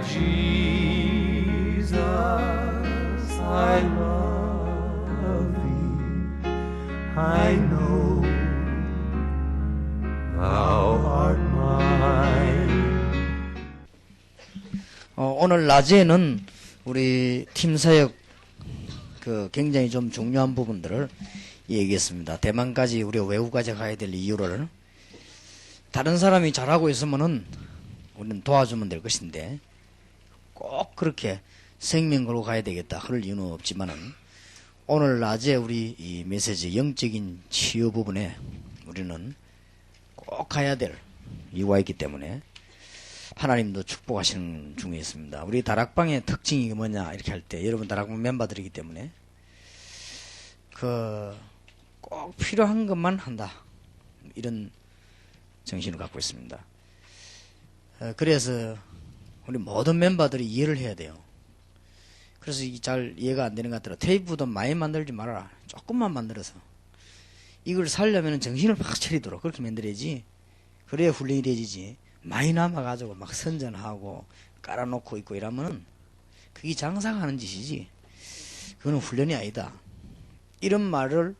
Jesus, I love thee. I know thou art mine. 오늘 낮에는 우리 팀 사역 굉장히 좀 중요한 부분들을 얘기했습니다. 대만까지 우리가 외국까지 가야 될 이유를 다른 사람이 잘하고 있으면은 우리는 도와주면 될 것인데 꼭 그렇게 생명 걸고 가야 되겠다 그럴 이유는 없지만은 오늘 낮에 우리 이 메시지 영적인 치유 부분에 우리는 꼭 가야 될 이유가 있기 때문에 하나님도 축복하시는 중에 있습니다. 우리 다락방의 특징이 뭐냐 이렇게 할 때 여러분 다락방 멤버들이기 때문에 꼭 필요한 것만 한다 이런 정신을 갖고 있습니다. 그래서 우리 모든 멤버들이 이해를 해야 돼요. 그래서 잘 이해가 안 되는 것 같더라. 테이프도 많이 만들지 말아라. 조금만 만들어서 이걸 살려면 정신을 확 차리도록 그렇게 만들어야지. 그래야 훈련이 되지지. 많이 남아가지고 막 선전하고 깔아놓고 있고 이러면은 그게 장사가 하는 짓이지. 그거는 훈련이 아니다. 이런 말을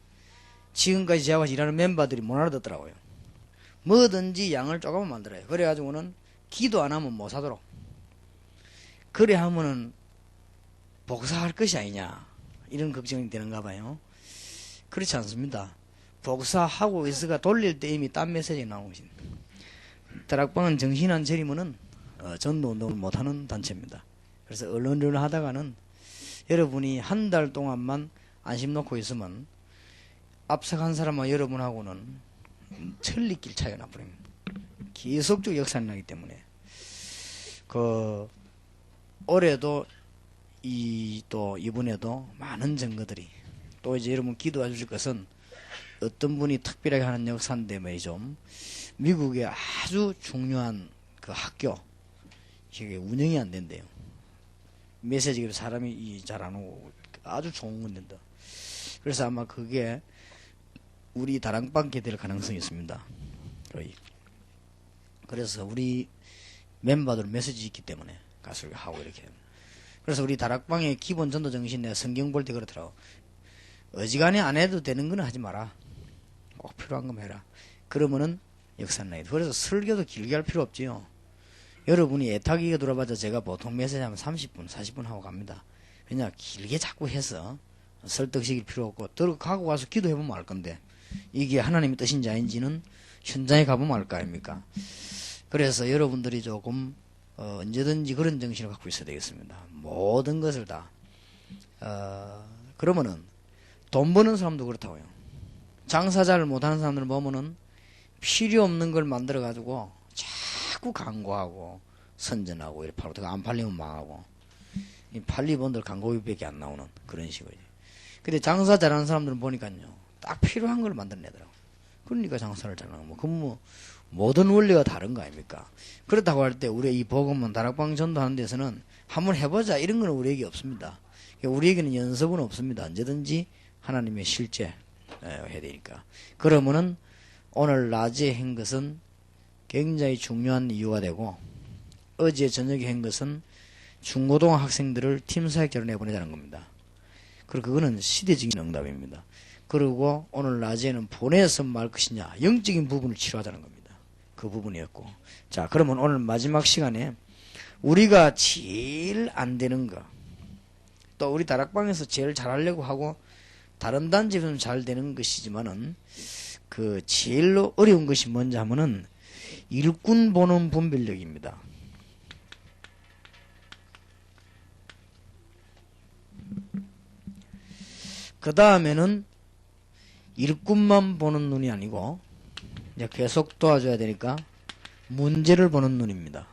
지금까지 저하고 일하는 멤버들이 못 알아듣더라고요. 뭐든지 양을 조금만 만들어요. 그래가지고는 기도 안 하면 못 사도록. 그래 하면은 복사할 것이 아니냐 이런 걱정이 되는가 봐요. 그렇지 않습니다. 복사하고 있어가 돌릴 때 이미 딴 메시지가 나오는 것입니다. 다락방은 정신 안 차리면은 전도운동을 못하는 단체입니다. 그래서 언론을 하다가는 여러분이 한 달 동안만 안심 놓고 있으면 앞서간 사람과 여러분하고는 천리길 차이가 나버립니다. 계속적 역사가 나기 때문에 올해도 또 이번에도 많은 증거들이 또 이제 여러분 기도해 주실 것은 어떤 분이 특별하게 하는 역사인데 말이죠. 미국의 아주 중요한 그 학교 이게 운영이 안 된대요. 메시지로 사람이 잘 안 오고 아주 좋은 건데 그래서 아마 그게 우리 다락방께 될 가능성이 있습니다. 거의. 그래서 우리 멤버들 메시지 있기 때문에 가서 하고 이렇게. 그래서 우리 다락방의 기본 전도 정신 내가 성경 볼 때 그렇더라고. 어지간히 안 해도 되는 건 하지 마라. 꼭 필요한 거 해라. 그러면은 역사는 나이다. 그래서 설교도 길게 할 필요 없지요. 여러분이 애타기가 돌아봐도 제가 보통 메시지 하면 30분, 40분 하고 갑니다. 그냥 길게 자꾸 해서 설득시킬 필요 없고 들어가고 와서 기도해보면 알 건데 이게 하나님의 뜻인지 아닌지는 현장에 가보면 알 거 아닙니까? 그래서 여러분들이 조금 언제든지 그런 정신을 갖고 있어야 되겠습니다. 모든 것을 다 그러면은 돈 버는 사람도 그렇다고요. 장사 잘 못하는 사람들 보면은 필요 없는 걸 만들어 가지고 자꾸 광고하고 선전하고 이렇게 팔고 안 팔리면 망하고 이 팔리본들 광고비밖에 안 나오는 그런 식으로. 근데 장사 잘하는 사람들은 보니까요 딱 필요한 걸 만들어내더라고. 그러니까 장사를 잘하는 거. 그럼 모든 원리가 다른 거 아닙니까? 그렇다고 할 때 우리 이 복음은 다락방 전도하는 데서는 한번 해보자 이런 건 우리에게 없습니다. 우리에게는 연습은 없습니다. 언제든지 하나님의 실제 해야 되니까. 그러면은 오늘 낮에 한 것은 굉장히 중요한 이유가 되고 어제 저녁에 한 것은 중고등 학생들을 팀 사역자로 내보내자는 겁니다. 그리고 그거는 시대적인 응답입니다. 그리고 오늘 낮에는 보내서 말 것이냐 영적인 부분을 치료하자는 겁니다. 그 부분이었고 자 그러면 오늘 마지막 시간에 우리가 제일 안 되는 거 또 우리 다락방에서 제일 잘하려고 하고 다른 단지에서는 잘 되는 것이지만은 그 제일로 어려운 것이 뭔지 하면은 일꾼 보는 분별력입니다. 그 다음에는 일꾼만 보는 눈이 아니고 이제 계속 도와줘야 되니까 문제를 보는 눈입니다.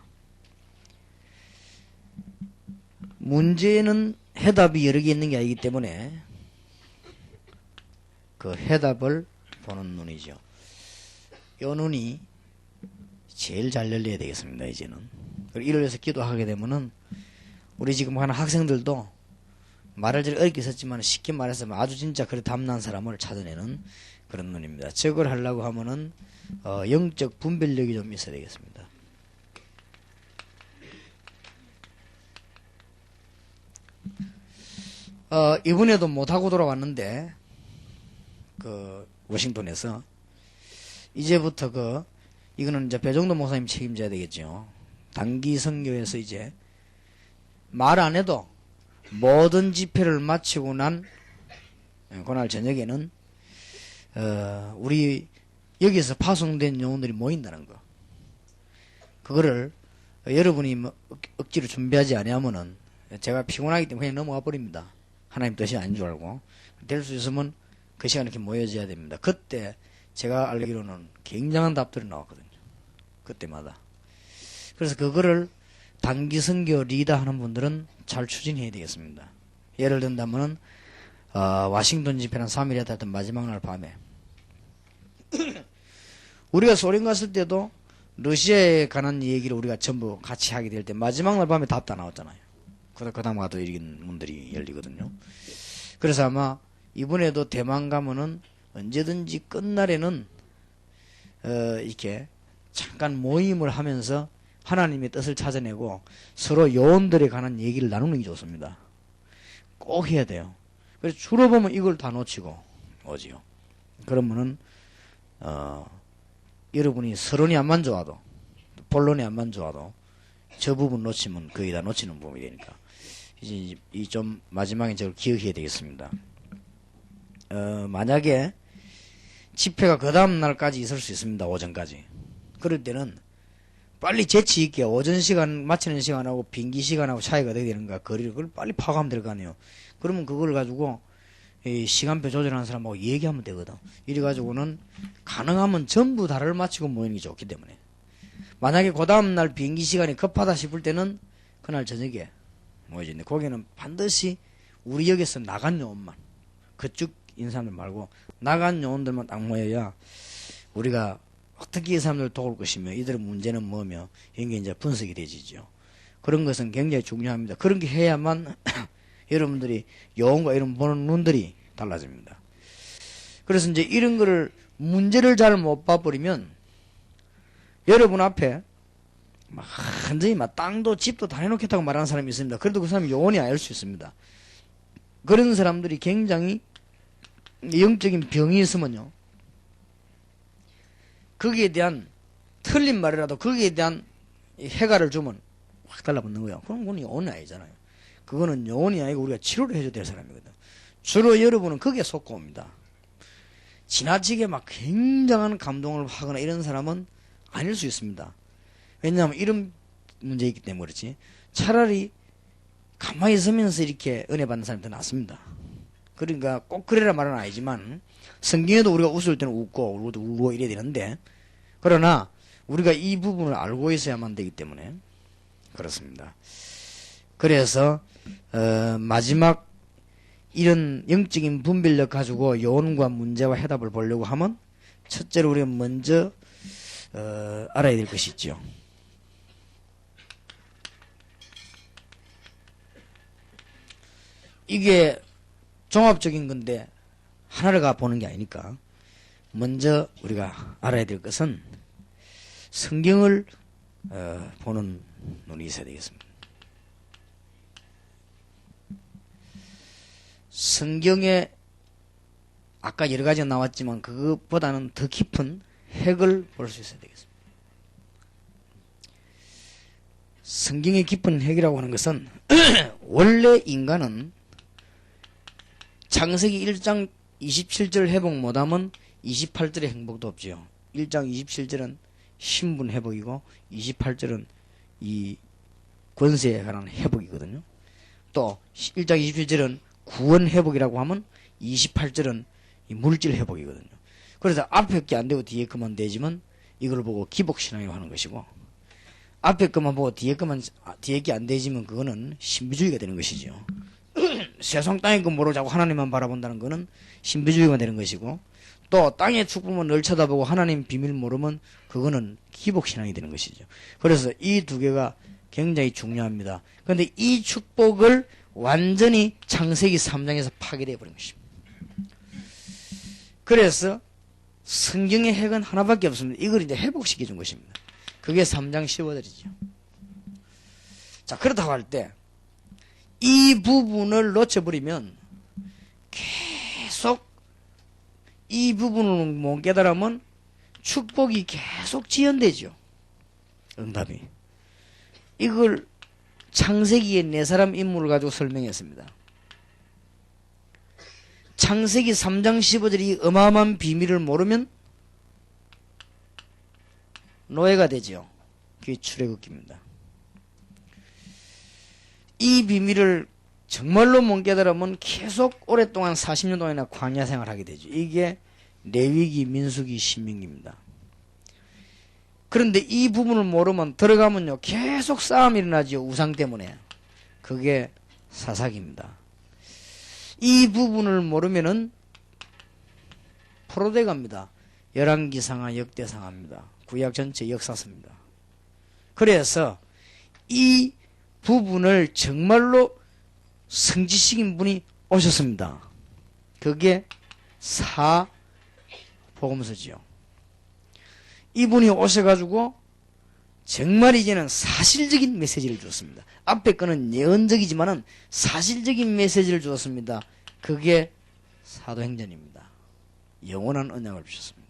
문제는 해답이 여러 개 있는 게 아니기 때문에 그 해답을 보는 눈이죠. 이 눈이 제일 잘 열려야 되겠습니다. 이제는. 이를 위해서 기도하게 되면은 우리 지금 하는 학생들도 말을 좀 어렵게 썼지만 쉽게 말해서 아주 진짜 그래 담난 사람을 찾아내는 그런 눈입니다. 저걸 하려고 하면은 영적 분별력이 좀 있어야 되겠습니다. 이번에도 못하고 돌아왔는데, 워싱턴에서, 이제부터 이거는 이제 배정도 목사님 책임져야 되겠죠. 단기 선교에서 이제, 말 안 해도 모든 집회를 마치고 난 그날 저녁에는 우리 여기서 파송된 영혼들이 모인다는 거. 그거를 여러분이 뭐 억지로 준비하지 아니하면은 제가 피곤하기 때문에 그냥 넘어가 버립니다. 하나님 뜻이 아닌 줄 알고. 될 수 있으면 그 시간에 이렇게 모여져야 됩니다. 그때 제가 알기로는 굉장한 답들이 나왔거든요. 그때마다. 그래서 그거를 단기 선교 리더 하는 분들은 잘 추진해야 되겠습니다. 예를 든다면은 와싱턴 집회는 3일에 했던 마지막 날 밤에 우리가 소련 갔을 때도 러시아에 관한 얘기를 우리가 전부 같이 하게 될 때 마지막 날 밤에 답 다 나왔잖아요. 그 다음 가도 이런 문들이 열리거든요. 그래서 아마 이번에도 대만 가면은 언제든지 끝날에는 이렇게 잠깐 모임을 하면서 하나님의 뜻을 찾아내고 서로 요원들에 관한 얘기를 나누는 게 좋습니다. 꼭 해야 돼요. 그래서 주로 보면 이걸 다 놓치고 오지요. 그러면은 여러분이 서론이 안만 좋아도 본론이 안만 좋아도 저 부분 놓치면 거의 다 놓치는 부분이 되니까 이제 이 좀 마지막에 저걸 기억해야 되겠습니다. 만약에 집회가 그 다음 날까지 있을 수 있습니다. 오전까지. 그럴 때는 빨리 재치 있게 오전 시간 마치는 시간하고 비행기 시간하고 차이가 어떻게 되는가 거리를 그걸 빨리 파악하면 될 거 아니에요. 그러면 그걸 가지고 이 시간표 조절하는 사람하고 얘기하면 되거든. 이래 가지고는 가능하면 전부 다를 마치고 모이는 게 좋기 때문에 만약에 그 다음날 비행기 시간이 급하다 싶을 때는 그날 저녁에 모여지는데 거기는 반드시 우리 역에서 나간 요원만 그쪽 인사들 말고 나간 요원들만 딱 모여야 우리가 어떻게 이 사람들을 도울 것이며 이들의 문제는 뭐며 이런 게 이제 분석이 되지죠. 그런 것은 굉장히 중요합니다. 그런 게 해야만 여러분들이 요원과 이런 보는 눈들이 달라집니다. 그래서 이제 이런 거를 문제를 잘 못 봐버리면 여러분 앞에 막 완전히 막 땅도 집도 다 해놓겠다고 말하는 사람이 있습니다. 그래도 그 사람이 요원이 아닐 수 있습니다. 그런 사람들이 굉장히 영적인 병이 있으면요. 거기에 대한 틀린 말이라도 거기에 대한 해가를 주면 확 달라붙는 거예요. 그럼 그건 요원이 아니잖아요. 그거는 요원이 아니고 우리가 치료를 해줘야 될 사람이거든. 주로 여러분은 거기에 속고 옵니다. 지나치게 막 굉장한 감동을 하거나 이런 사람은 아닐 수 있습니다. 왜냐하면 이런 문제 있기 때문에 그렇지. 차라리 가만히 있으면서 이렇게 은혜 받는 사람이 더 낫습니다. 그러니까 꼭 그래라 말은 아니지만 성경에도 우리가 웃을 때는 웃고 울고 이래야 되는데 그러나 우리가 이 부분을 알고 있어야만 되기 때문에 그렇습니다. 그래서 마지막 이런 영적인 분별력 가지고 요원과 문제와 해답을 보려고 하면 첫째로 우리가 먼저 알아야 될 것이 있죠. 이게 종합적인 건데 하나를 가 보는 게 아니니까 먼저 우리가 알아야 될 것은 성경을 보는 눈이 있어야 되겠습니다. 성경에 아까 여러 가지가 나왔지만 그것보다는 더 깊은 핵을 볼 수 있어야 되겠습니다. 성경의 깊은 핵이라고 하는 것은 원래 인간은 창세기 1장 27절 회복 못하면 28절의 행복도 없지요. 1장 27절은 신분 회복이고 28절은 이 권세에 관한 회복이거든요. 또 1장 27절은 구원 회복이라고 하면 28절은 이 물질 회복이거든요. 그래서 앞에 게 안 되고 뒤에 것만 되지만 이걸 보고 기복신앙이라고 하는 것이고 앞에 것만 보고 뒤에 게 안 되지만 그거는 신비주의가 되는 것이죠. 세상 땅의 것 모르고 자꾸 하나님만 바라본다는 거는 신비주의가 되는 것이고 또 땅의 축복만 늘 쳐다보고 하나님 비밀 모르면 그거는 기복신앙이 되는 것이죠. 그래서 이 두 개가 굉장히 중요합니다. 그런데 이 축복을 완전히 창세기 3장에서 파괴되어 버린 것입니다. 그래서 성경의 핵은 하나밖에 없습니다. 이걸 이제 회복시켜 준 것입니다. 그게 3장 15절이죠. 자, 그렇다고 할 때 이 부분을 놓쳐버리면 이 부분을 못 깨달으면 축복이 계속 지연되죠. 응답이. 이걸 창세기의 네 사람 인물을 가지고 설명했습니다. 창세기 3장 15절이 어마어마한 비밀을 모르면 노예가 되죠. 그게 출애굽기입니다. 이 비밀을 정말로 못 깨달으면 계속 오랫동안 40년 동안이나 광야 생활하게 되죠. 이게 레위기, 민수기, 신명기입니다. 그런데 이 부분을 모르면 들어가면요 계속 싸움이 일어나죠. 우상 때문에. 그게 사사기입니다. 이 부분을 모르면은 포로돼 갑니다. 열왕기상하, 역대상하입니다. 구약 전체 역사서입니다. 그래서 이 부분을 정말로 성지시킨 분이 오셨습니다. 그게 사복음서지요. 이분이 오셔가지고 정말 이제는 사실적인 메시지를 주었습니다. 앞에 거는 예언적이지만은 사실적인 메시지를 주었습니다. 그게 사도행전입니다. 영원한 언약을 주셨습니다.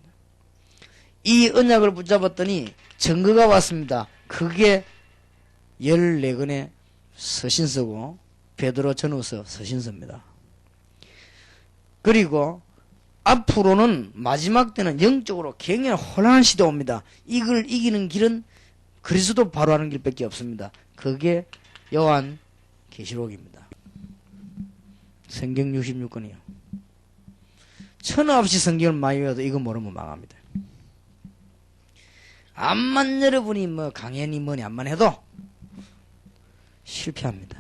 이 언약을 붙잡았더니 증거가 왔습니다. 그게 14권의 서신서고 베드로 전후서 서신서입니다. 그리고 앞으로는 마지막 때는 영적으로 굉장히 혼란한 시대 옵니다. 이걸 이기는 길은 그리스도 바로 하는 길밖에 없습니다. 그게 요한 계시록입니다. 성경 66권이요. 천하 없이 성경을 많이 외워도 이거 모르면 망합니다. 암만 여러분이 뭐 강연이 뭐니 암만 해도 실패합니다.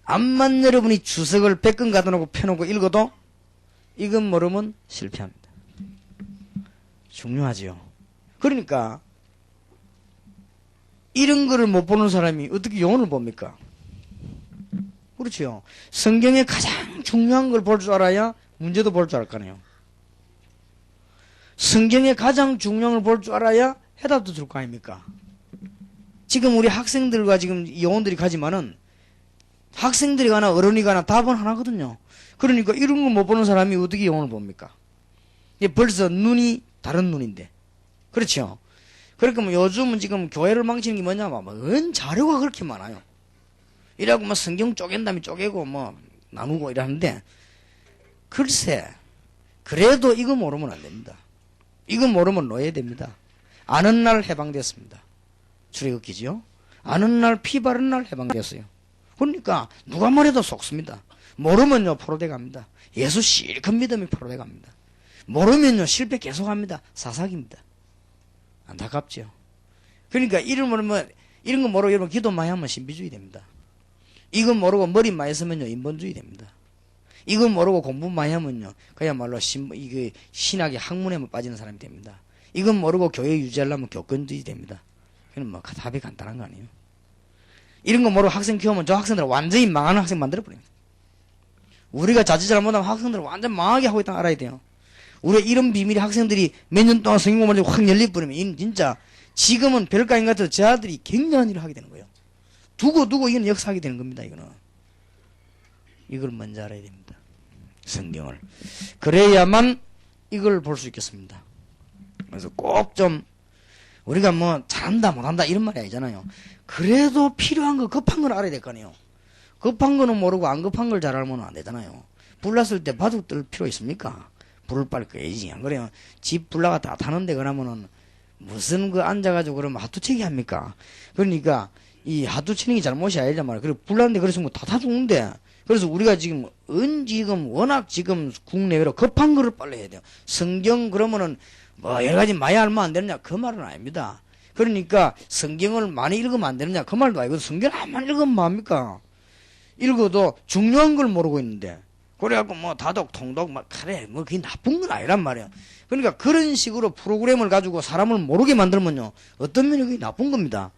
암만 여러분이 주석을 100권 가둬놓고 펴놓고 읽어도 이건 모르면 실패합니다. 중요하지요. 그러니까 이런 거를 못 보는 사람이 어떻게 영혼을 봅니까? 그렇죠. 성경에 가장 중요한 걸 볼 줄 알아야 문제도 볼 줄 알 거 아니에요. 성경에 가장 중요한 걸 볼 줄 알아야 해답도 줄 거 아닙니까? 지금 우리 학생들과 지금 영혼들이 가지만은 학생들이 가나 어른이 가나 답은 하나거든요. 그러니까 이런 거 못 보는 사람이 어떻게 영혼을 봅니까? 벌써 눈이 다른 눈인데. 그렇죠? 그러니까 뭐 요즘은 지금 교회를 망치는 게 뭐냐면 뭔 자료가 그렇게 많아요. 이라고 뭐 성경 쪼갠 다음에 쪼개고 뭐 나누고 이러는데 글쎄 그래도 이거 모르면 안 됩니다. 이거 모르면 노예됩니다. 아는 날 해방됐습니다. 출애굽기지요. 아는 날 피 바른 날 해방됐어요. 그러니까 누가 말해도 속습니다. 모르면요 포로돼 갑니다. 예수 실컷 믿으면 포로돼 갑니다. 모르면요 실패 계속합니다. 사사기입니다. 안타깝죠. 그러니까 이런 거 모르고 여러분 기도 많이 하면 신비주의 됩니다. 이거 모르고 머리 많이 쓰면요 인본주의 됩니다. 이거 모르고 공부 많이 하면요 그야말로 신학의 학문에만 빠지는 사람이 됩니다. 이건 모르고 교회 유지하려면 교권주의 됩니다. 그건 뭐 답이 간단한 거 아니에요. 이런 거 모르고 학생 키우면 저 학생들 완전히 망하는 학생 만들어버립니다. 우리가 자칫 잘못하면 학생들을 완전 망하게 하고 있다는 거 알아야 돼요. 우리 이런 비밀이 학생들이 몇 년 동안 성경 공부를 확 열려버리면 진짜 지금은 별거 아닌 것 같아도 제 아들이 굉장한 일을 하게 되는 거예요. 두고 이건 역사하게 되는 겁니다. 이걸 먼저 알아야 됩니다. 성경을. 그래야만 이걸 볼 수 있겠습니다. 그래서 꼭 좀 우리가 뭐 잘한다 못한다 이런 말이 아니잖아요. 그래도 필요한 거 급한 걸 알아야 될 거 아니에요. 급한 거는 모르고 안 급한 걸 잘 알면 안 되잖아요. 불 났을 때 바둑 뜰 필요 있습니까? 불을 빨리 꺼야지. 안 그래요? 집 불 나갔다 타는데 그러면은 무슨 앉아가지고 그러면 하투치기 합니까? 그러니까 이 하투치는 게 잘못이 아니란 말이에요. 그리고 불 났는데 그래서 뭐 다 죽는데. 그래서 우리가 지금 워낙 지금 국내외로 급한 거를 빨리 해야 돼요. 성경 그러면은 뭐 여러 가지 많이 알면 안 되느냐? 그 말은 아닙니다. 그러니까 성경을 많이 읽으면 안 되느냐? 그 말도 아니고 성경을 안 읽으면 뭐합니까? 읽어도 중요한 걸 모르고 있는데 그래갖고 뭐 다독 통독 막 그래 뭐 그게 나쁜 건 아니란 말이야. 그러니까 그런 식으로 프로그램을 가지고 사람을 모르게 만들면요 어떤 면이 그게 나쁜 겁니다.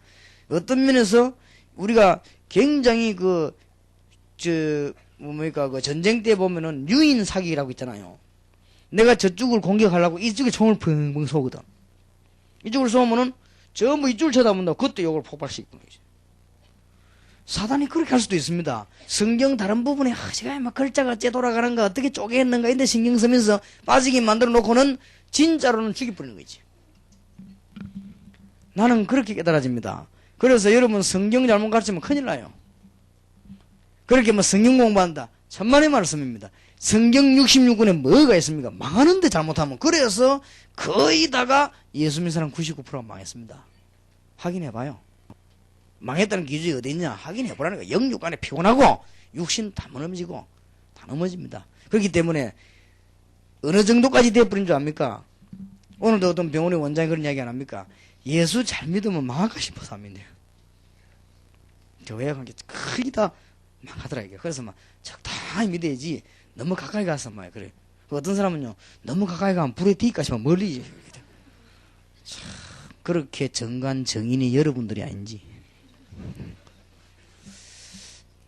어떤 면에서 우리가 굉장히 그 전쟁 때 보면은 유인 사기라고 있잖아요. 내가 저쪽을 공격하려고 이쪽에 총을 펑펑 쏘거든. 이쪽을 쏘면은 전부 이쪽을 쳐다본다. 그것도 이걸 폭발시키는 거지. 사단이 그렇게 할 수도 있습니다. 성경 다른 부분에 제가 막 글자가 어째 돌아가는가 어떻게 쪼개했는가 인데 신경 쓰면서 빠지게 만들어 놓고는 진짜로는 죽여버리는 거지. 나는 그렇게 깨달아집니다. 그래서 여러분 성경 잘못 가르치면 큰일 나요. 그렇게 뭐 성경 공부한다. 천만의 말씀입니다. 성경 66권에 뭐가 있습니까? 망하는데 잘못하면. 그래서 거의 다가 예수 믿는 사람 99%가 망했습니다. 확인해봐요. 망했다는 기준이 어디 있냐? 확인해보라는 거예요. 영육 안에 피곤하고 육신 다 무너지고 다 넘어집니다. 그렇기 때문에 어느 정도까지 되어버린 줄 압니까? 오늘도 어떤 병원의 원장이 그런 이야기 안 합니까? 예수 잘 믿으면 망할까 싶어서 안 믿네요. 교회에 관계 거의 다 망하더라 이게. 그래서 막 적당히 믿어야지 너무 가까이 가서 막 그래. 어떤 사람은요 너무 가까이 가면 불에 튀기까 싶으면 멀리. 참 그렇게 정관 정인이 여러분들이 아닌지.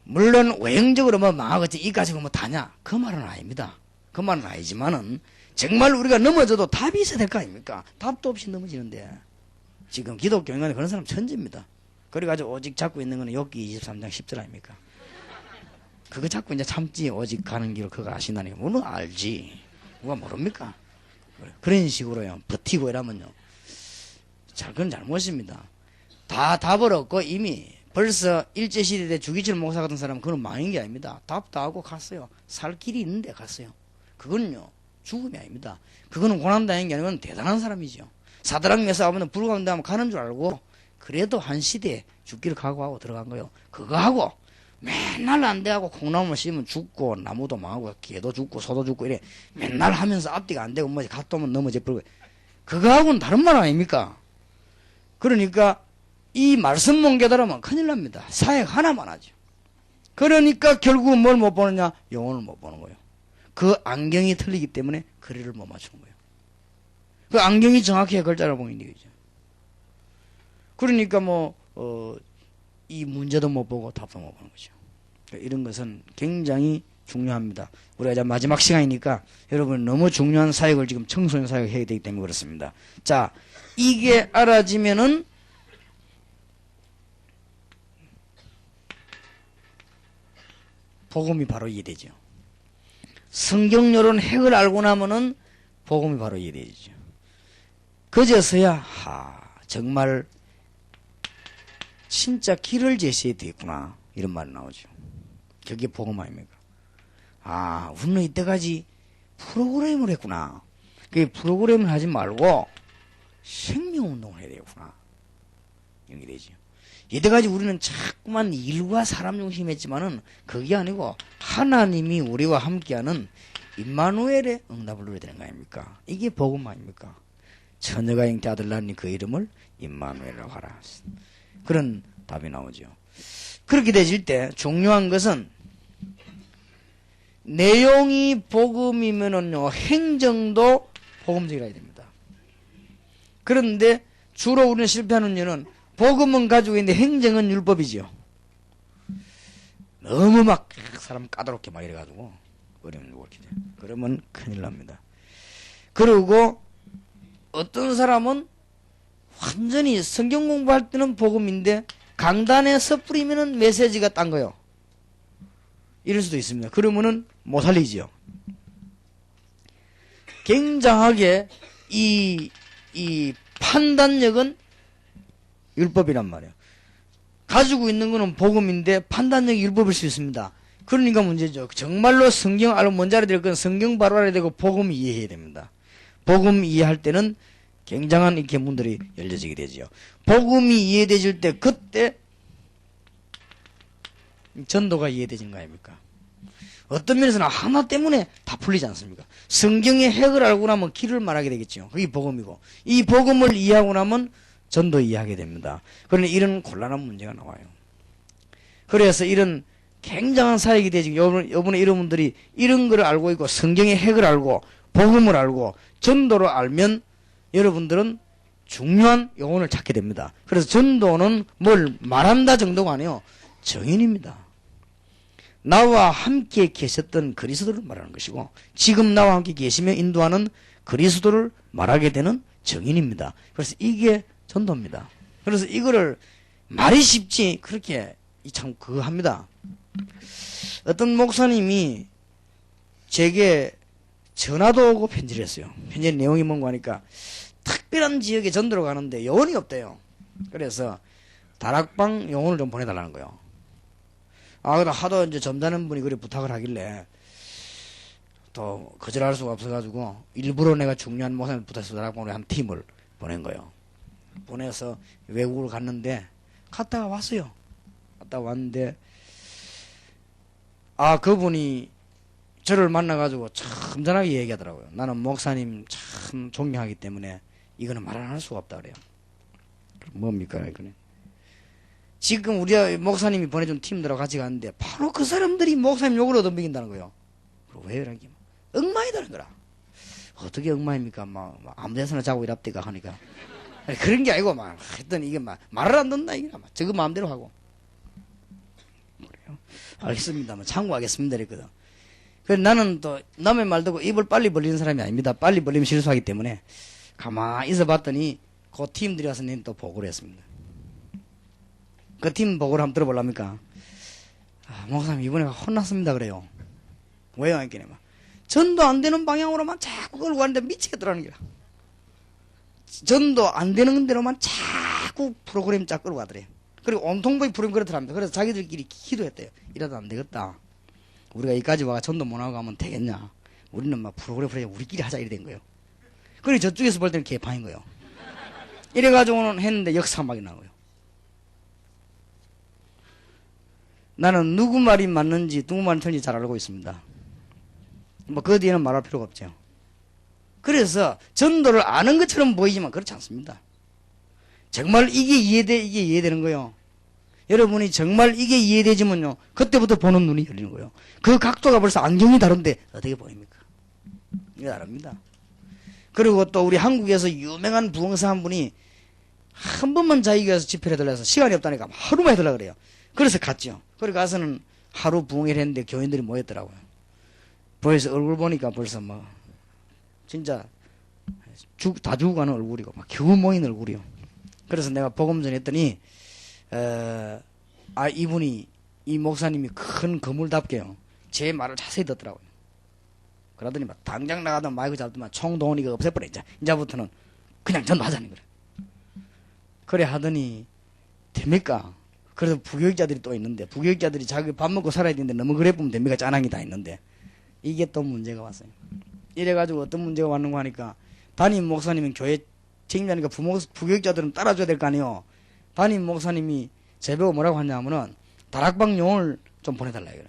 물론 외형적으로 뭐 망하겠지 이 가지고 뭐 다냐 그 말은 아닙니다. 그 말은 아니지만은 정말 우리가 넘어져도 답이 있어야 될 거 아닙니까? 답도 없이 넘어지는데 지금 기독교 인간에 그런 사람 천지입니다. 그래가지고 오직 잡고 있는 거는 욥기 23장 10절 아닙니까? 그거 잡고 이제 참지 오직 가는 길 그거 아시나니 물론 알지 누가 모릅니까? 그런 식으로요 버티고 이러면요 그건 잘못입니다. 다 답을 얻고 이미 벌써 일제시대 때 주기철 목사 같은 사람은 그건 망인 게 아닙니다. 답 다 하고 갔어요. 살 길이 있는데 갔어요. 그건요 죽음이 아닙니다. 그거는 고난당한 게 아니면 대단한 사람이죠. 사드락 메사 아버는 불가운데 하면 가는 줄 알고 그래도 한 시대에 죽기를 각오하고 들어간 거예요. 그거 하고 맨날 안 돼하고 콩나물 씹으면 죽고 나무도 망하고 개도 죽고 소도 죽고 이래 맨날 하면서 앞뒤가 안 되고 뭐지 갔다 오면 넘어져 버리고 그거 하고는 다른 말 아닙니까? 그러니까 이 말씀만 깨달으면 큰일 납니다. 사역 하나만 하죠. 그러니까 결국은 뭘 못 보느냐? 영혼을 못 보는 거예요. 그 안경이 틀리기 때문에 거리를 못 맞추는 거예요. 그 안경이 정확히 글자를 보는 얘기죠. 그러니까 이 문제도 못 보고 답도 못 보는 거죠. 이런 것은 굉장히 중요합니다. 우리가 이제 마지막 시간이니까 여러분 너무 중요한 사역을 지금 청소년 사역을 해야 되기 때문에 그렇습니다. 자, 이게 알아지면은 복음이 바로 이해되죠. 성경요런 핵을 알고 나면은 복음이 바로 이해되죠. 그제서야 정말 진짜 길을 제시해야 되겠구나 이런 말이 나오죠. 그게 복음 아닙니까? 우리는 이때까지 프로그램을 했구나. 그 프로그램을 하지 말고 생명운동을 해야 되겠구나 이런 게 되죠. 이때까지 우리는 자꾸만 일과 사람 중심했지만은 그게 아니고 하나님이 우리와 함께하는 임마누엘의 응답을 누려야 되는 거 아닙니까? 이게 복음 아닙니까? 처녀가 잉태 아들 낳으니 그 이름을 임마누엘이라고 하라. 그런 답이 나오죠. 그렇게 되질 때 중요한 것은 내용이 복음이면은요 행정도 복음적이라야 됩니다. 그런데 주로 우리는 실패하는 이유는 복음은 가지고 있는데 행정은 율법이지요. 너무 막 사람 까다롭게 막 이래가지고 어려운 그렇게 돼. 그러면 큰일 납니다. 그리고 어떤 사람은 완전히 성경 공부할 때는 복음인데 강단에서 뿌리면은 메시지가 딴 거요. 이럴 수도 있습니다. 그러면은 못 살리지요. 굉장하게 이 판단력은 율법이란 말이에요. 가지고 있는 거는 복음인데 판단력이 율법일 수 있습니다. 그러니까 문제죠. 정말로 성경 알고 뭔지 알아야 될 건 성경 바로 알아야 되고 복음 이해해야 됩니다. 복음 이해할 때는 굉장한 이렇게 문들이 열려지게 되죠. 복음이 이해되질 때 그때 전도가 이해되진 거 아닙니까? 어떤 면에서는 하나 때문에 다 풀리지 않습니까? 성경의 핵을 알고 나면 길을 말하게 되겠죠. 그게 복음이고 이 복음을 이해하고 나면 전도 이해하게 됩니다. 그러니 이런 곤란한 문제가 나와요. 그래서 이런 굉장한 사역이 되지. 요번에 이런 분들이 이런 걸 알고 있고 성경의 핵을 알고 복음을 알고 전도를 알면 여러분들은 중요한 영혼을 찾게 됩니다. 그래서 전도는 뭘 말한다 정도가 아니에요. 정인입니다. 나와 함께 계셨던 그리스도를 말하는 것이고 지금 나와 함께 계시며 인도하는 그리스도를 말하게 되는 정인입니다. 그래서 이게 전도입니다. 그래서 이거를 말이 쉽지 그렇게 이 참 그거 합니다. 어떤 목사님이 제게 전화도 오고 편지를 했어요. 편지 내용이 뭔가 하니까 특별한 지역에 전도로 가는데 요원이 없대요. 그래서 다락방 요원을 좀 보내달라는 거예요. 아, 근데 하도 이제 점잖은 분이 그래 부탁을 하길래 또 거절할 수가 없어가지고 일부러 내가 중요한 목사님 부탁해서 다락방으로 한 팀을 보낸 거예요. 보내서 외국으로 갔는데 갔다가 왔어요. 갔다 왔는데 아, 그분이 저를 만나가지고 참 점잖하게 얘기하더라고요. 나는 목사님 참 존경하기 때문에 이거는 말 안 할 수가 없다 그래요. 뭡니까 이거는? 지금 우리 목사님이 보내준 팀들하고 같이 갔는데 바로 그 사람들이 목사님 욕을 얻어먹인다는 거예요. 왜 이러기? 엉망이다는 거라. 어떻게 엉망입니까? 막 아무 데서나 자고 이랍대가 하니까 그런 게 아니고 막 했더니 이게 막 말을 안 듣는다 이게 막 저거 마음대로 하고. 그래요? 알겠습니다. 뭐 참고하겠습니다 이랬거든. 그래서 나는 또 남의 말 듣고 입을 빨리 벌리는 사람이 아닙니다. 빨리 벌리면 실수하기 때문에 가만히 있어 봤더니 그 팀들이 와서 내또 보고를 했습니다. 그 팀 보고를 한번 들어볼랍니까? 아, 목사님 이번에 혼났습니다 그래요. 왜요? 이렇게 막 전도 안 되는 방향으로만 자꾸 끌고 가는데 미치겠더라는 거야. 전도 안 되는 대로만 자꾸 프로그램 쫙 끌고 가더래요. 그리고 온통부의 프로그램 그렇더랍니다. 그래서 자기들끼리 기도했대요. 이러다 안 되겠다. 우리가 여기까지 와가 전도 못 하고 가면 되겠냐. 우리는 막 프로그램 우리끼리 하자 이래 된 거예요. 그리고 저쪽에서 볼 때는 개판인 거예요. 이래가지고는 했는데 역사막이 나고요. 나는 누구 말이 맞는지 누구 말이 틀린지 잘 알고 있습니다. 뭐 그 뒤에는 말할 필요가 없죠. 그래서 전도를 아는 것처럼 보이지만 그렇지 않습니다. 정말 이게 이해되는 거예요. 여러분이 정말 이게 이해되지만요 그때부터 보는 눈이 열리는 거예요. 그 각도가 벌써 안경이 다른데 어떻게 보입니까? 이거 다릅니다. 그리고 또 우리 한국에서 유명한 부흥사 한 분이 한 번만 자기 교회에서 집회를 해달라 해서 시간이 없다니까 하루만 해달라 그래요. 그래서 갔죠. 그리고 가서는 하루 부흥회를 했는데 교인들이 모였더라고요. 보여서 얼굴 보니까 벌써 뭐 진짜 다 죽어가는 얼굴이고 막 겨우 모인 얼굴이요. 그래서 내가 복음 전했더니 이분이 이 목사님이 큰 거물답게요 제 말을 자세히 듣더라고요. 그러더니 막 당장 나가던 마이크 잡더만 총동원이가 없애버려. 이제부터는 그냥 전도하자는 거래. 그래 하더니 됩니까? 그래서 부교육자들이 또 있는데 부교육자들이 자기 밥 먹고 살아야 되는데 너무 그래 보면 됩니까? 짜낭이 다 있는데 이게 또 문제가 왔어요. 이래가지고 어떤 문제가 왔는가 하니까 담임 목사님은 교회 책임자니까 부교육자들은 따라줘야 될 거 아니에요. 담임 목사님이 제보고 뭐라고 하냐면은 다락방 용을 좀 보내달라 이거래.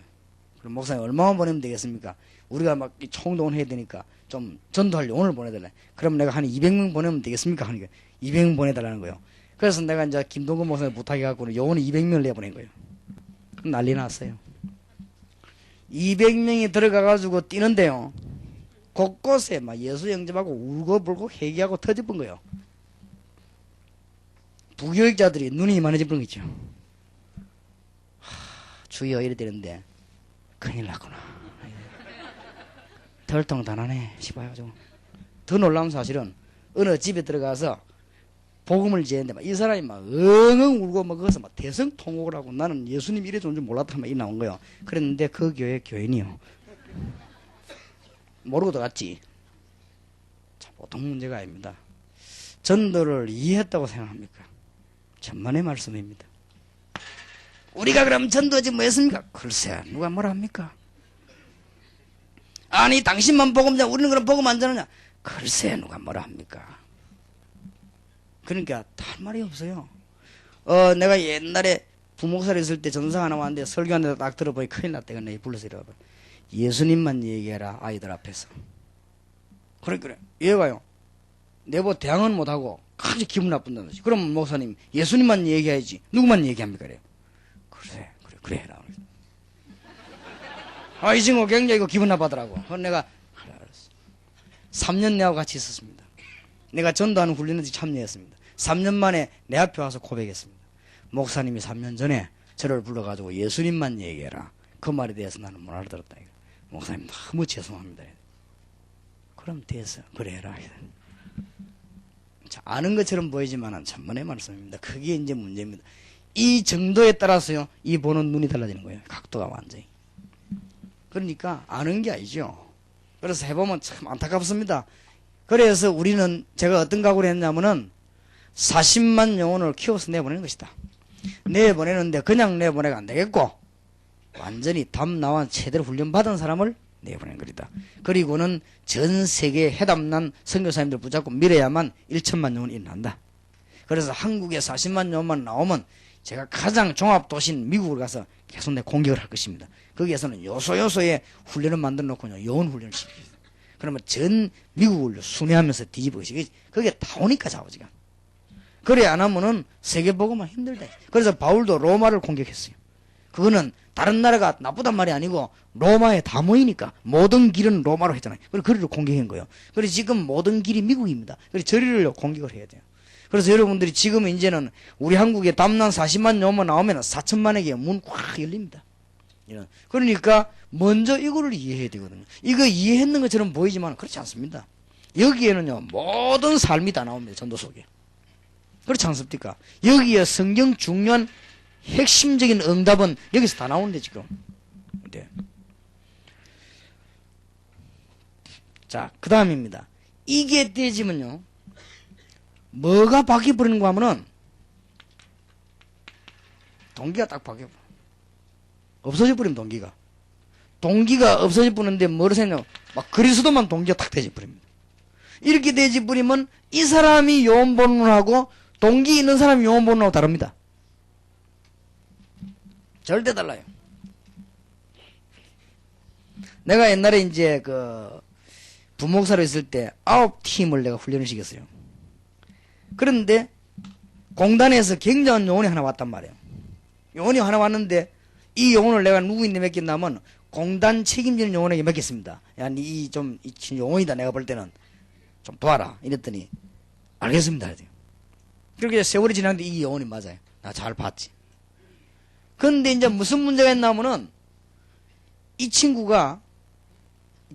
그럼 목사님 얼마만 보내면 되겠습니까? 우리가 막 총동원 해야 되니까 좀 전도할 용을 보내달라. 그럼 내가 한 200명 보내면 되겠습니까? 하니까 200명 보내달라는 거예요. 그래서 내가 이제 김동근 목사님 부탁해갖고는 요원을 200명을 내보낸 거예요. 난리 났어요. 200명이 들어가가지고 뛰는데요. 곳곳에 막 예수 영접하고 울고 불고 회개하고 터져본 거예요. 부교육자들이 눈이 이만해져버린 거죠. 주여 이래 되는데 큰일 났구나. 덜통단하네 싶어가지고. 더 놀라운 사실은 어느 집에 들어가서 복음을 지었는데 막 이 사람이 막 엉엉 울고 막 거기서 막 대성통곡을 하고 나는 예수님 이래 좋은 줄 몰랐다 막 이 나온 거예요. 그랬는데 그 교회 교인이요. 모르고 들어갔지. 참 보통 문제가 아닙니다. 전도를 이해했다고 생각합니까? 천만의 말씀입니다. 우리가 그럼 전도지 뭐 했습니까? 글쎄 누가 뭐라 합니까? 아니 당신만 복음자 우리는 그럼 복음 안 전하냐? 글쎄 누가 뭐라 합니까? 그러니까 할 말이 없어요. 내가 옛날에 부목사를 있을 때 전사 하나 왔는데 설교하는데 딱 들어보니 큰일 났대. 내가 불러서 이러고 예수님만 얘기해라 아이들 앞에서. 그래 얘가요. 내보 대항은 못하고 아주 기분 나쁜다는 거지. 그럼 목사님 예수님만 얘기해야지 누구만 얘기합니까? 그래요. 그래 해라. 이 친구 굉장히 기분 나빠더라고. 그래서 내가 알았어. 3년 내하고 같이 있었습니다. 내가 전도하는 훈련에 참여했습니다. 3년 만에 내 앞에 와서 고백했습니다. 목사님이 3년 전에 저를 불러가지고 예수님만 얘기해라. 그 말에 대해서 나는 못 알아들었다. 목사님 너무 죄송합니다. 그럼 됐어. 그래 해라. 자, 아는 것처럼 보이지만은 천만의 말씀입니다. 그게 이제 문제입니다. 이 정도에 따라서요, 이 보는 눈이 달라지는 거예요. 각도가 완전히. 그러니까 아는 게 아니죠. 그래서 해보면 참 안타깝습니다. 그래서 우리는 제가 어떤 각오를 했냐면은 40만 영혼을 키워서 내보내는 것이다. 내보내는데 그냥 내보내가 안 되겠고 완전히 담나와 제대로 훈련받은 사람을 내보내는 것이다. 그리고는 전 세계에 해답난 선교사님들 붙잡고 밀어야만 1천만 영혼이 일어난다. 그래서 한국에 40만 영혼만 나오면 제가 가장 종합도시인 미국을 가서 계속 내 공격을 할 것입니다. 거기에서는 요소요소에 훈련을 만들어 놓고 영혼 훈련을 시키겠어요. 그러면 전 미국을 순회하면서 뒤집어 것이 그게 다 오니까 자오지가. 그래 안 하면은 세계보고만 힘들다. 그래서 바울도 로마를 공격했어요. 그거는 다른 나라가 나쁘단 말이 아니고 로마에 다 모이니까 모든 길은 로마로 했잖아요. 그래서 거리를 공격한 거예요. 그래서 지금 모든 길이 미국입니다. 그래서 저리를 공격을 해야 돼요. 그래서 여러분들이 지금 이제는 우리 한국에 담난 40만 영혼 나오면 4천만에게 문 확 열립니다. 그러니까 먼저 이거를 이해해야 되거든요. 이거 이해했는 것처럼 보이지만 그렇지 않습니다. 여기에는요 모든 삶이 다 나옵니다. 전도 속에. 그렇지 않습니까? 여기에 성경 중요한 핵심적인 응답은 여기서 다 나오는데 지금. 네. 자, 그 다음입니다. 이게 되지면요 뭐가 바뀌어버리는가 하면은 동기가 딱 바뀌어버려. 없어져버리면 동기가 없어져버리는데 뭐를 생각하면 막 그리스도만 동기가 탁 되어버립니다. 이렇게 되어버리면 이 사람이 요한복음하고 동기 있는 사람이 요한복음하고 다릅니다. 절대 달라요. 내가 옛날에 이제 부목사로 있을 때 9팀을 내가 훈련을 시켰어요. 그런데 공단에서 굉장한 요원이 하나 왔단 말이에요. 요원이 하나 왔는데 이 요원을 내가 누구인데 맡겼냐면 공단 책임지는 요원에게 맡겼습니다. 야, 이 요원이다. 내가 볼 때는 좀 도와라. 이랬더니 알겠습니다. 그렇게 세월이 지났는데 이 요원이 맞아요. 나 잘 봤지. 그런데 이제 무슨 문제가 있냐면은 이 친구가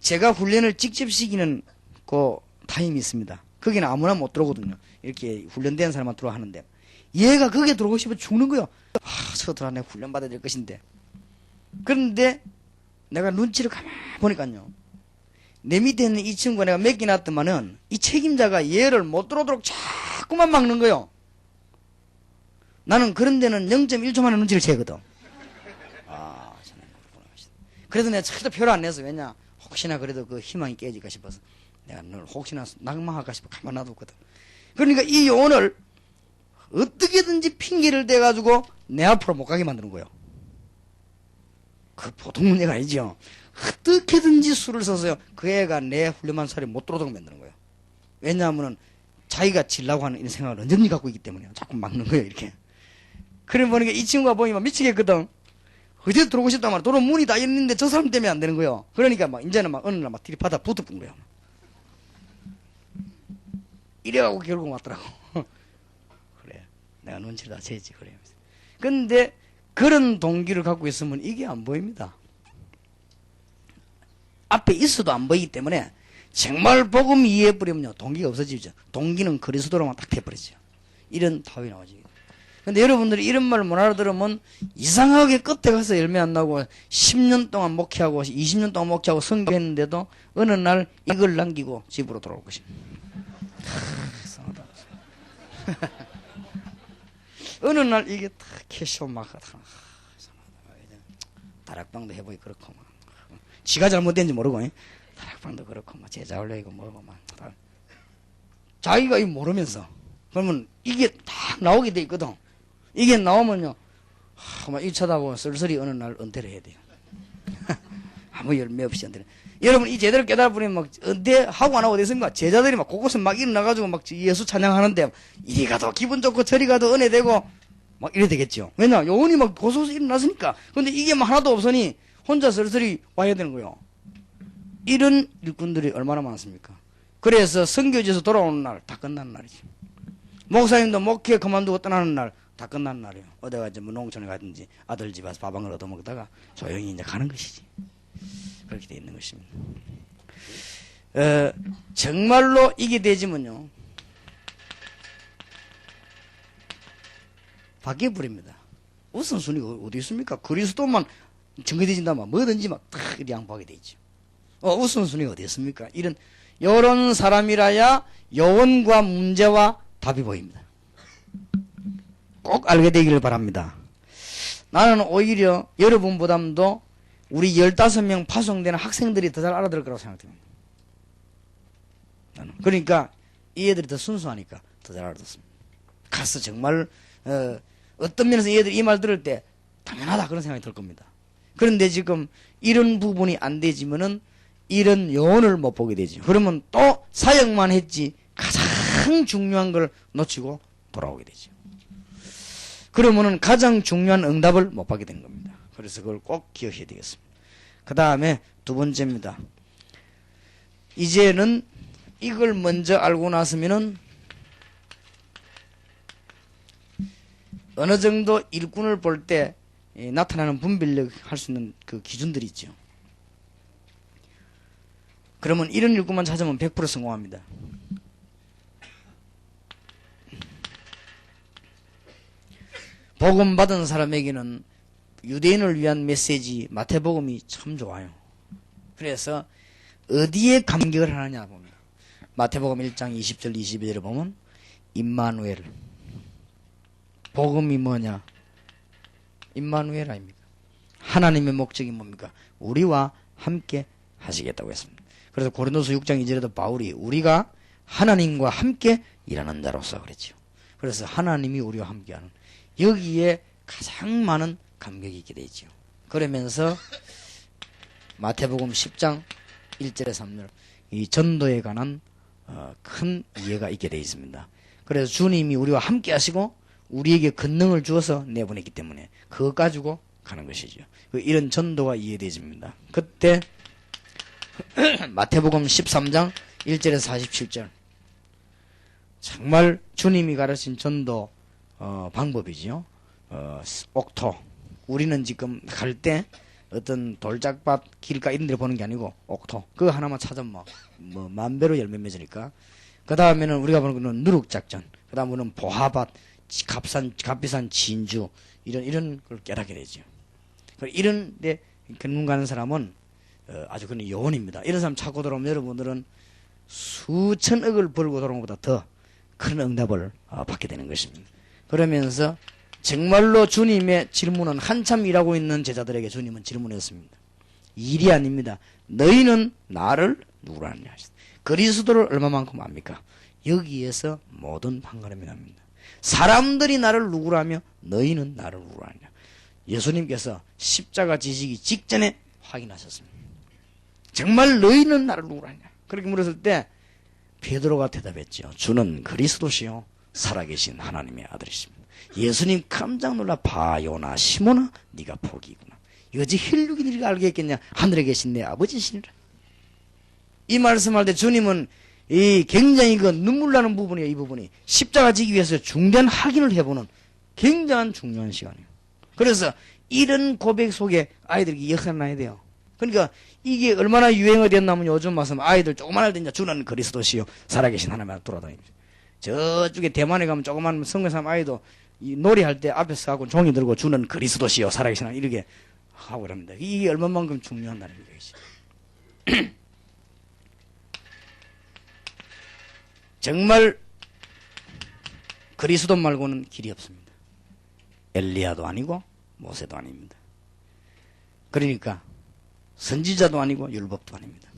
제가 훈련을 직접 시키는 그 타임이 있습니다. 거기는 아무나 못 들어오거든요. 이렇게 훈련된 사람만 들어와 하는데 얘가 거기에 들어오고 싶어 죽는 거요. 저 들어와 내가 훈련 받아야 될 것인데. 그런데 내가 눈치를 가만히 보니까요. 내 밑에 있는 이 친구가 내가 맡겨놨더만은 이 책임자가 얘를 못 들어오도록 자꾸만 막는 거요. 나는 그런 데는 0.1초 만에 눈치를 채거든. 그래서 내가 절대 표를 안 내서 왜냐 혹시나 그래도 그 희망이 깨질까 싶어서 내가 늘 혹시나 낙망할까 싶어 가만 놔뒀거든. 그러니까 이 요원을 어떻게든지 핑계를 대가지고 내 앞으로 못 가게 만드는 거예요. 그 보통 문제가 아니죠. 어떻게든지 수를 써서요. 그 애가 내 훌륭한 살이 못 들어오도록 만드는 거예요. 왜냐하면 자기가 질라고 하는 이런 생각을 언제든지 갖고 있기 때문에 자꾸 막는 거예요. 이렇게. 그래 보니까 이 친구가 보니까 미치겠거든. 어디에 들어오고 싶단 말이야. 들어오면 문이 다 열리는데 저 사람 때문에 안 되는 거예요. 그러니까 막 이제는 막 어느 날 막 들이받아 붙어본 거예요. 이래가고 결국 왔더라고. 그래. 내가 눈치를 다 채지. 그래. 근데 그런 동기를 갖고 있으면 이게 안 보입니다. 앞에 있어도 안 보이기 때문에 정말 복음 이해해버리면요. 동기가 없어지죠. 동기는 그리스도로만 딱 돼버리죠. 이런 답이 나오지. 근데 여러분들이 이런 말 못 알아들으면 이상하게 끝에 가서 열매 안 나고 10년 동안 목회하고 20년 동안 목회하고 성교했는데도 어느 날 이걸 남기고 집으로 돌아올 것입니다. 어느 날 이게 다 캐시오 막 다락방도 해보기 그렇고 막 지가 잘못된지 모르고 다락방도 그렇고 막 제자 올려이고 뭐고 막 자기가 이 모르면서 그러면 이게 딱 나오게 돼 있거든. 이게 나오면요 막 이 쳐다보면 쓸쓸히 어느 날 은퇴를 해야 돼요. 아무 열매 없이 은퇴를. 여러분 이 제대로 깨달아버리면 막 은퇴하고 안 하고 어딨습니까? 제자들이 막 곳곳에 막 일어나가지고 막 예수 찬양하는데 이리 가도 기분 좋고 저리 가도 은혜 되고 막 이래 되겠죠. 왜냐 요원이 막 곳곳에 일어났으니까. 근데 이게 막 하나도 없으니 혼자 쓸쓸히 와야 되는 거예요. 이런 일꾼들이 얼마나 많습니까? 그래서 선교지에서 돌아오는 날 다 끝나는 날이지. 목사님도 목회 그만두고 떠나는 날 다 끝나는 날이에요. 어디가 이제 뭐 농촌에 가든지 아들 집 와서 밥 한 그릇 얻어먹다가 조용히 이제 가는 것이지. 그렇게 돼 있는 것입니다. 정말로 이게 되지면요 바뀌어버립니다. 우선순위가 어디 있습니까? 그리스도만 정해진다면 뭐든지 막탁 양보하게 돼 있죠. 우선순위가 어디 있습니까? 요런 사람이라야 요원과 문제와 답이 보입니다. 꼭 알게 되기를 바랍니다. 나는 오히려 여러분보다도 우리 15명 파송되는 학생들이 더 잘 알아들을 거라고 생각합니다. 그러니까 이 애들이 더 순수하니까 더 잘 알아듣습니다. 가서 정말 어떤 면에서 이 애들이 이 말 들을 때 당연하다 그런 생각이 들 겁니다. 그런데 지금 이런 부분이 안 되지면은 이런 요원을 못 보게 되죠. 그러면 또 사역만 했지 가장 중요한 걸 놓치고 돌아오게 되죠. 그러면은 가장 중요한 응답을 못 받게 되는 겁니다. 그래서 그걸 꼭 기억해야 되겠습니다. 그 다음에 두 번째입니다. 이제는 이걸 먼저 알고 나서면은 어느 정도 일꾼을 볼 때 나타나는 분별력 할 수 있는 그 기준들이 있죠. 그러면 이런 일꾼만 찾으면 100% 성공합니다. 복음 받은 사람에게는 유대인을 위한 메시지 마태복음이 참 좋아요. 그래서 어디에 감격을 하느냐 봅니다. 마태복음 1장 20절 22절을 보면 임마누엘, 복음이 뭐냐? 임마누엘 아닙니까? 하나님의 목적이 뭡니까? 우리와 함께 하시겠다고 했습니다. 그래서 고린도서 6장 2절에도 바울이 우리가 하나님과 함께 일하는 자로서 그랬죠. 그래서 하나님이 우리와 함께하는 여기에 가장 많은 감격이 있게 되죠. 그러면서 마태복음 10장 1절에 3절 이 전도에 관한 큰 이해가 있게 되어 있습니다. 그래서 주님이 우리와 함께 하시고 우리에게 권능을 주어서 내보냈기 때문에 그거 가지고 가는 것이죠. 이런 전도가 이해되집니다. 그때 마태복음 13장 1절에서 47절 정말 주님이 가르친 전도 방법이죠. 옥토. 우리는 지금 갈 때 어떤 돌짝밭 길가 이런 데를 보는 게 아니고 옥토. 그거 하나만 찾으면 만 배로 열매 맺으니까. 그 다음에는 우리가 보는 거는 누룩작전. 그 다음에는 보하밭, 값비싼 진주. 이런 걸 깨닫게 되죠. 이런 데 견문 가는 사람은 아주 그런 요원입니다. 이런 사람 찾고 들어오면 여러분들은 수천억을 벌고 들어온 것보다 더 큰 응답을 받게 되는 것입니다. 그러면서 정말로 주님의 질문은 한참 일하고 있는 제자들에게 주님은 질문했습니다. 일이 아닙니다. 너희는 나를 누구로 아느냐 하셨습니다. 그리스도를 얼마만큼 압니까? 여기에서 모든 판가름이 납니다. 사람들이 나를 누구로 하며 너희는 나를 누구로 아느냐. 예수님께서 십자가 지시기 직전에 확인하셨습니다. 정말 너희는 나를 누구로 하느냐. 그렇게 물었을 때 베드로가 대답했죠. 주는 그리스도시요 살아계신 하나님의 아들이십니다. 예수님 깜짝 놀라 바요나 시모나 네가 포기구나. 여지 혈육이 네가 알겠겠냐. 하늘에 계신 내 아버지시니라. 이 말씀할 때 주님은 이 굉장히 그 눈물 나는 부분이에요. 이 부분이 십자가 지기 위해서 중대한 확인을 해보는 굉장한 중요한 시간이에요. 그래서 이런 고백 속에 아이들이 역사를 나야 돼요. 그러니까 이게 얼마나 유행이 됐냐면 요즘 와서 아이들 조그만 할 때 이제 주는 그리스도시요 살아계신 하나님 돌아다닙니다. 저쪽에 대만에 가면 조그만 성교사람 아이도 이 놀이할 때 앞에서 하고 종이 들고 주는 그리스도시요 살아계신 하나님 이렇게 하고 그럽니다. 이게 얼마만큼 중요한 날입니까? 정말 그리스도 말고는 길이 없습니다. 엘리야도 아니고 모세도 아닙니다. 그러니까 선지자도 아니고 율법도 아닙니다.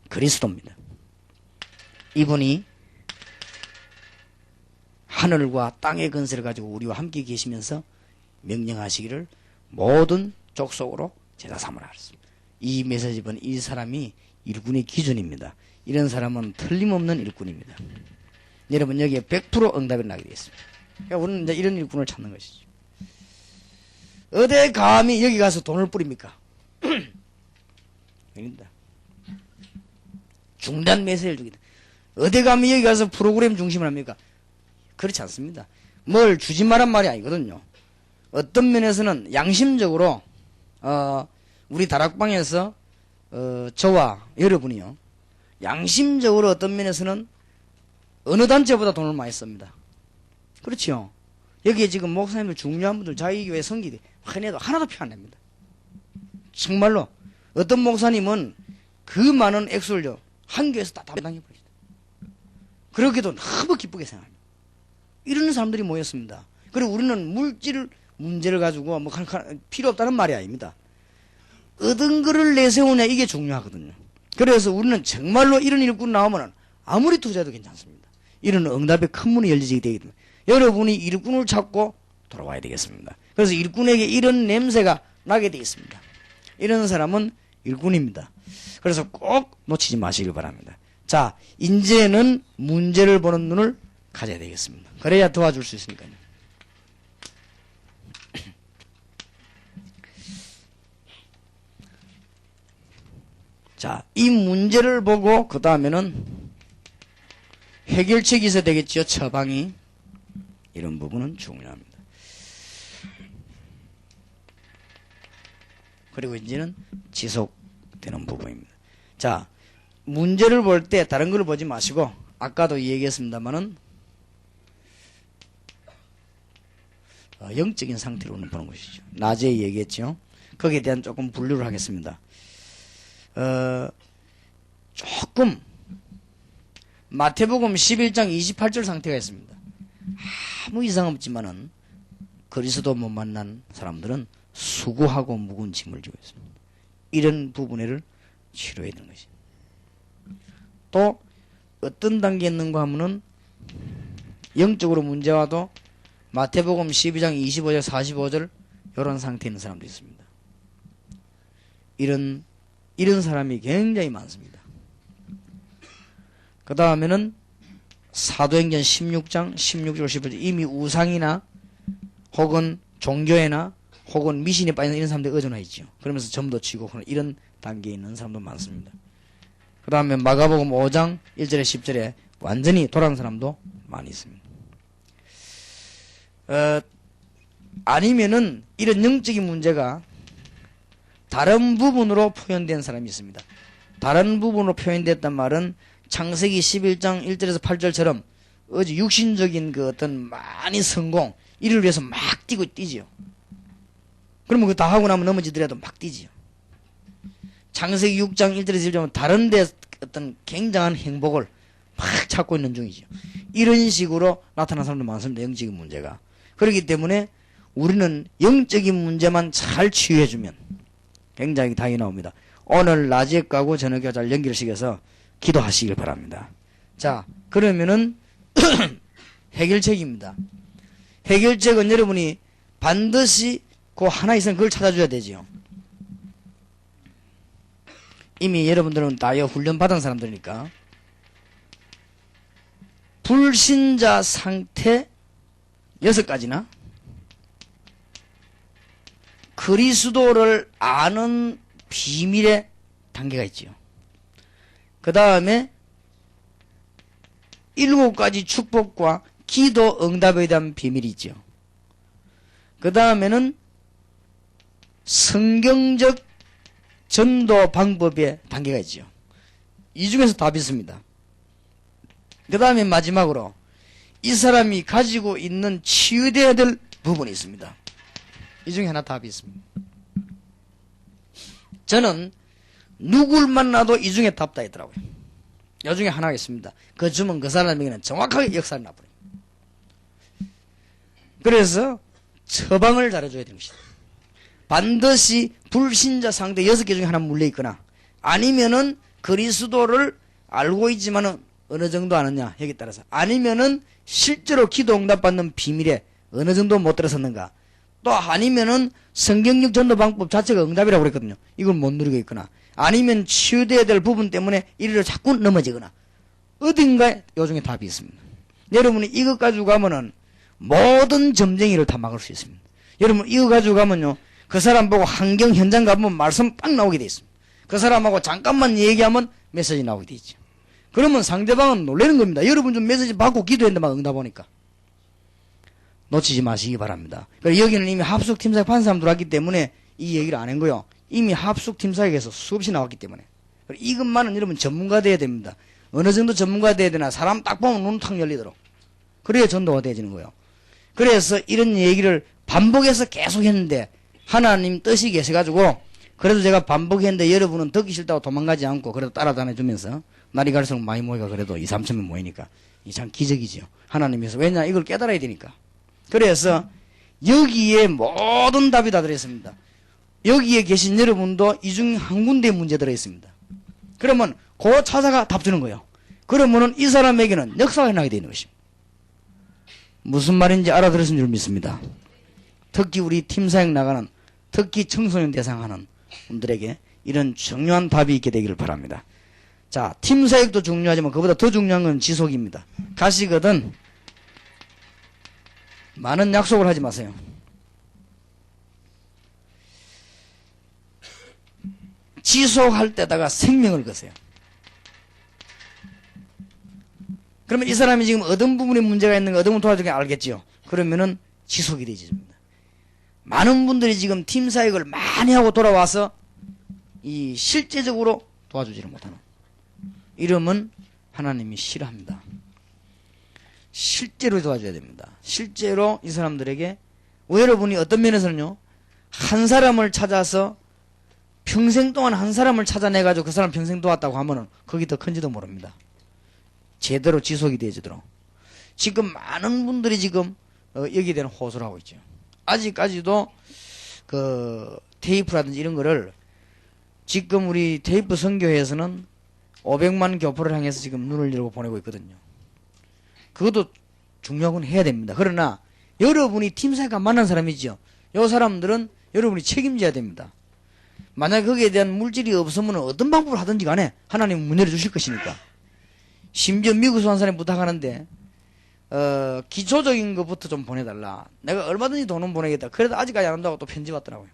그리스도입니다. 이분이 하늘과 땅의 건설을 가지고 우리와 함께 계시면서 명령하시기를 모든 족속으로 제자 삼으라 하셨습니다. 이 메시지는 이 사람이 일꾼의 기준입니다. 이런 사람은 틀림없는 일꾼입니다. 여러분 여기에 100% 응답이 나게 되어 있습니다. 그러니까 우리는 이제 이런 일꾼을 찾는 것이죠. 어디 감히 여기 가서 돈을 뿌립니까? 아닙니다. 중단 메시지를 주기다. 어디 감히 여기 가서 프로그램 중심을 합니까? 그렇지 않습니다. 뭘 주지 말란 말이 아니거든요. 어떤 면에서는 양심적으로 우리 다락방에서 저와 여러분이요. 양심적으로 어떤 면에서는 어느 단체보다 돈을 많이 씁니다. 그렇죠. 여기에 지금 목사님들 중요한 분들 자기 교회 성기대 흔해도 하나도 표 안 냅니다. 정말로 어떤 목사님은 그 많은 액수를요 한 교회에서 다 담당해버리죠. 그러기도 너무 기쁘게 생각합니다. 이런 사람들이 모였습니다. 그리고 우리는 물질 문제를 가지고 뭐 필요 없다는 말이 아닙니다. 어떤 거를 내세우냐 이게 중요하거든요. 그래서 우리는 정말로 이런 일꾼 나오면 아무리 투자해도 괜찮습니다. 이런 응답의 큰 문이 열리게 되기 때문에 여러분이 일꾼을 찾고 돌아와야 되겠습니다. 그래서 일꾼에게 이런 냄새가 나게 되어 있습니다. 이런 사람은 일꾼입니다. 그래서 꼭 놓치지 마시길 바랍니다. 자, 이제는 문제를 보는 눈을 가져야 되겠습니다. 그래야 도와줄 수 있으니까요. 자, 이 문제를 보고 그 다음에는 해결책이 있어야 되겠죠. 처방이. 이런 부분은 중요합니다. 그리고 이제는 지속되는 부분입니다. 자, 문제를 볼 때 다른 걸 보지 마시고 아까도 얘기했습니다만은 영적인 상태로는 보는 것이죠. 낮에 얘기했죠. 거기에 대한 조금 분류를 하겠습니다. 조금 마태복음 11장 28절 상태가 있습니다. 아무 이상 없지만은 그리스도 못 만난 사람들은 수고하고 무거운 짐을 지고 있습니다. 이런 부분을 치료해야 되는 것이죠. 또 어떤 단계에 있는가 하면은 영적으로 문제와도 마태복음 12장 25절 45절 이런 상태에 있는 사람도 있습니다. 이런 사람이 굉장히 많습니다. 그 다음에는 사도행전 16장 16절 15절 이미 우상이나 혹은 종교에나 혹은 미신에 빠진 이런 사람들이 의존해 있죠. 그러면서 점도 치고 이런 단계에 있는 사람도 많습니다. 그 다음에 마가복음 5장 1절에 10절에 완전히 돌아간 사람도 많이 있습니다. 아니면은 이런 영적인 문제가 다른 부분으로 표현된 사람이 있습니다. 다른 부분으로 표현됐단 말은 창세기 11장 1절에서 8절처럼 어제 육신적인 그 어떤 많이 성공 이를 위해서 막 뛰지요. 그러면 그거 다 하고 나면 넘어지더라도 막 뛰지요. 창세기 6장 1절에서 1절은 다른 데 어떤 굉장한 행복을 막 찾고 있는 중이죠. 이런 식으로 나타나는 사람도 많습니다. 영적인 문제가. 그렇기 때문에 우리는 영적인 문제만 잘 치유해주면 굉장히 답이 나옵니다. 오늘 낮에 가고 저녁에 잘 연결시켜서 기도하시길 바랍니다. 자, 그러면은 해결책입니다. 해결책은 여러분이 반드시 그 하나 있으면 그걸 찾아줘야 되지요. 이미 여러분들은 다이어 훈련 받은 사람들이니까 불신자 상태 6가지나 그리스도를 아는 비밀의 단계가 있지요. 그 다음에 7가지 축복과 기도 응답에 대한 비밀이 있죠. 그 다음에는 성경적 전도 방법의 단계가 있죠. 이 중에서 답이 있습니다. 그 다음에 마지막으로 이 사람이 가지고 있는 치유되어야 될 부분이 있습니다. 이 중에 하나 답이 있습니다. 저는 누굴 만나도 이 중에 답 다 있더라고요. 이 중에 하나가 있습니다. 그 주면 그 사람에게는 정확하게 역사를 나버려요. 그래서 처방을 잘해줘야 되는 것이다. 반드시 불신자 상대 6개 중에 하나 물려있거나 아니면은 그리스도를 알고 있지만은 어느 정도 아느냐 여기에 따라서 아니면은 실제로 기도 응답받는 비밀에 어느 정도 못 들어섰는가 또 아니면은 성경적 전도 방법 자체가 응답이라고 그랬거든요. 이걸 못 누리고 있거나 아니면 치유되어야 될 부분 때문에 이리로 자꾸 넘어지거나 어딘가에 요 중에 답이 있습니다. 여러분이 이것 가지고 가면은 모든 점쟁이를 다 막을 수 있습니다. 여러분 이거 가지고 가면요 그 사람 보고 환경 현장 가면 말씀 빡 나오게 돼 있습니다. 그 사람하고 잠깐만 얘기하면 메시지 나오게 돼 있죠. 그러면 상대방은 놀라는 겁니다. 여러분 좀 메시지 받고 기도했는데 막 응답 오니까. 놓치지 마시기 바랍니다. 여기는 이미 합숙팀사에 판 사람 들어왔기 때문에 이 얘기를 안 한 거요. 이미 합숙팀사에게서 수없이 나왔기 때문에. 이것만은 여러분 전문가 돼야 됩니다. 어느 정도 전문가 돼야 되나 사람 딱 보면 눈 탁 열리도록. 그래야 전도가 되어지는 거예요. 그래서 이런 얘기를 반복해서 계속 했는데 하나님 뜻이 계셔가지고 그래도 제가 반복했는데 여러분은 듣기 싫다고 도망가지 않고 그래도 따라다녀주면서 날이 갈수록 많이 모이가 그래도 2, 3천 명 모이니까 이 참 기적이죠. 하나님께서. 왜냐? 이걸 깨달아야 되니까. 그래서 여기에 모든 답이 다 들어있습니다. 여기에 계신 여러분도 이 중 한 군데에 문제 들어있습니다. 그러면 그 찾아가 답 주는 거예요. 그러면은 이 사람에게는 역사가 일어나게 되는 것입니다. 무슨 말인지 알아들으신 줄 믿습니다. 특히 우리 팀 사역 나가는 특히 청소년 대상하는 분들에게 이런 중요한 답이 있게 되기를 바랍니다. 자, 팀 사역도 중요하지만 그보다 더 중요한 건 지속입니다. 가시거든 많은 약속을 하지 마세요. 지속할 때다가 생명을 거세요. 그러면 이 사람이 지금 어떤 부분에 문제가 있는 거 어떤 분 도와주게 알겠죠. 그러면은 지속이 되집니다. 많은 분들이 지금 팀 사역을 많이 하고 돌아와서 이 실제적으로 도와주지를 못하는 이러면 하나님이 싫어합니다. 실제로 도와줘야 됩니다. 실제로 이 사람들에게 여러분이 어떤 면에서는요 한 사람을 찾아서 평생 동안 한 사람을 찾아내가지고 그 사람 평생 도왔다고 하면은 거기 더 큰지도 모릅니다. 제대로 지속이 되어지도록 지금 많은 분들이 지금 여기에 대한 호소를 하고 있죠. 아직까지도 그 테이프라든지 이런 거를 지금 우리 테이프 선교회에서는 500만 교포를 향해서 지금 눈을 열고 보내고 있거든요. 그것도 중요하군 해야 됩니다. 그러나 여러분이 팀사가 만난 사람이죠. 이 사람들은 여러분이 책임져야 됩니다. 만약 거기에 대한 물질이 없으면 어떤 방법을 하든지 간에 하나님은 문 열어주실 것이니까. 심지어 미국에서 한 사람이 부탁하는데 기초적인 것부터 좀 보내달라. 내가 얼마든지 돈은 보내겠다. 그래도 아직까지 안 한다고 또 편지 왔더라고요.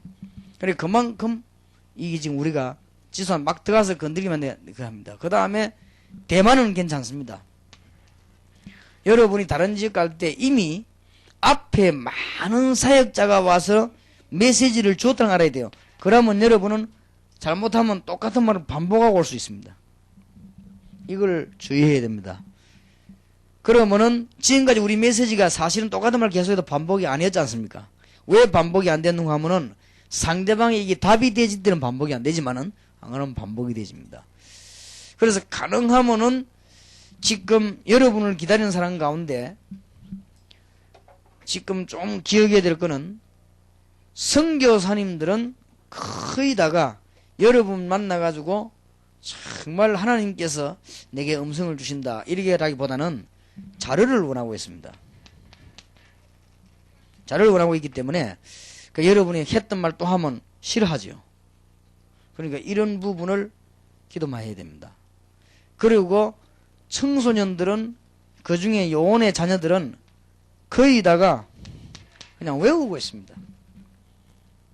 그래 그만큼 이게 지금 우리가 지소한 막 들어가서 건드리면 합니다. 그 다음에 대만은 괜찮습니다. 여러분이 다른 지역 갈 때 이미 앞에 많은 사역자가 와서 메시지를 주었다는 걸 알아야 돼요. 그러면 여러분은 잘못하면 똑같은 말을 반복하고 올 수 있습니다. 이걸 주의해야 됩니다. 그러면은 지금까지 우리 메시지가 사실은 똑같은 말 계속해도 반복이 아니었지 않습니까? 왜 반복이 안 됐는가 하면은 상대방이 이게 답이 되질 때는 반복이 안 되지만은 안 그러면 반복이 되집니다. 그래서 가능하면은 지금 여러분을 기다리는 사람 가운데 지금 좀 기억해야 될 거는 선교사님들은 거의 다가 여러분 만나가지고 정말 하나님께서 내게 음성을 주신다 이렇게 하기보다는 자료를 원하고 있습니다. 자료를 원하고 있기 때문에 여러분이 했던 말 또 하면 싫어하죠. 그러니까 이런 부분을 기도 많이 해야 됩니다. 그리고 청소년들은 그 중에 요원의 자녀들은 거의 다가 그냥 외우고 있습니다.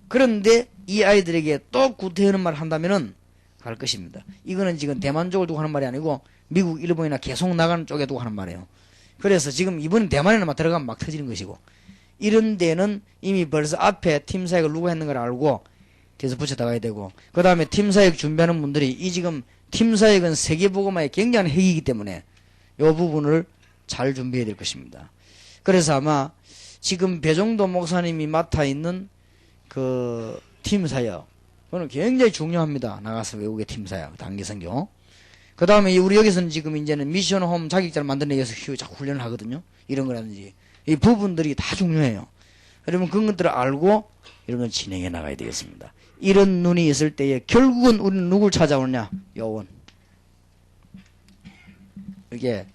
그런데 이 아이들에게 또 구태하는 말을 한다면은 갈 것입니다. 이거는 지금 대만 쪽을 두고 하는 말이 아니고 미국, 일본이나 계속 나가는 쪽에 두고 하는 말이에요. 그래서 지금 이번엔 대만에는 막 들어가면 막 터지는 것이고 이런 데는 이미 벌써 앞에 팀 사역을 누가 했는 걸 알고 뒤에서 붙여다가야 되고 그 다음에 팀 사역 준비하는 분들이 이 지금 팀 사역은 세계복음화의 굉장한 핵이기 때문에 이 부분을 잘 준비해야 될 것입니다. 그래서 아마 지금 배종도 목사님이 맡아 있는 그 팀 사역 그거는 굉장히 중요합니다. 나가서 외국의 팀 사역 단기선교. 그 다음에 우리 여기서는 지금 이제는 미션홈 자격자를 만드는 데 위해서 자꾸 훈련을 하거든요. 이런 거라든지 이 부분들이 다 중요해요. 여러분 그런 것들을 알고 이런 걸 진행해 나가야 되겠습니다. 이런 눈이 있을 때에 결국은 우리는 누굴 찾아오느냐? 요원. 이게